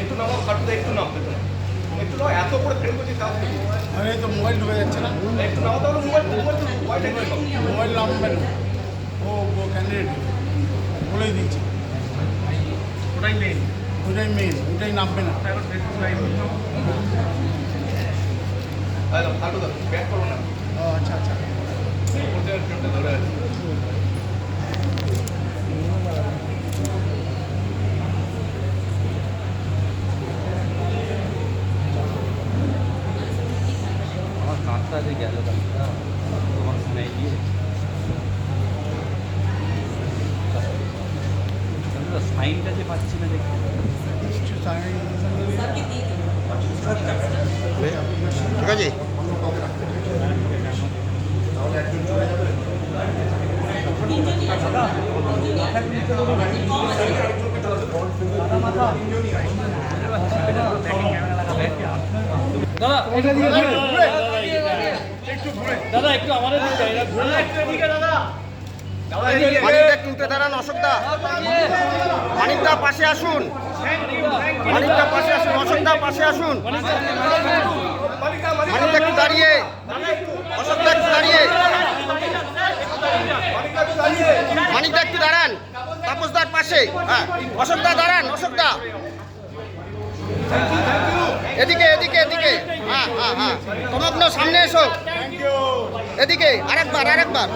একটু নামাও, কাটুদা একটু নাও, একটু নাও, এত করে ফ্রেম করছি কাজ করছি। আরে তো মোবাইল ঢুকে যাচ্ছে না, একটু নাও তাহলে মোবাইলটা নিয়ে নাও। মোবাইল নামবে না। ও ক্যান্ডিডেট বলেই দিয়েছি, ওটাই মেইন, ওটাই মেন, ওটাই নামবে না। তারপর ফেসবুক লাইভ কাটুদা ব্যাক করো না, ও আচ্ছা আচ্ছা। উপর থেকে ফ্রেমটা ধরে আছে। আমার কাঁদটা যে গেল কাঁদটা তোমার শোনাই গিয়ে সাইনটা যে পাচ্ছি না দেখতে। ঠিক আছে। দাদা একটু আমাদের দিকে দাদা, মানিকদা একটু উঠে দাঁড়ান, অশোকদা। মানিকদা পাশে আসুন, মানিকদা পাশে আসুন, অশোকদা পাশে আসুন। মানিকদা একটু দাঁড়িয়ে, অশোকদা একটু দাঁড়িয়ে, মানিকদা একটু দাঁড়ান, তাপসদার পাশে। হ্যাঁ, অশোকদা দাঁড়ান, অশোকদা এদিকে এদিকে এদিকে। হ্যাঁ হ্যাঁ হ্যাঁ, তমগ্ন সামনে এসো, এদিকে আরেকবার আরেকবার,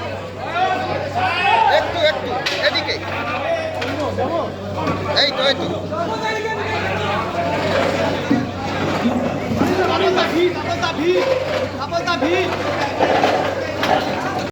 একটু একটু এদিকে, এই তো এই তো।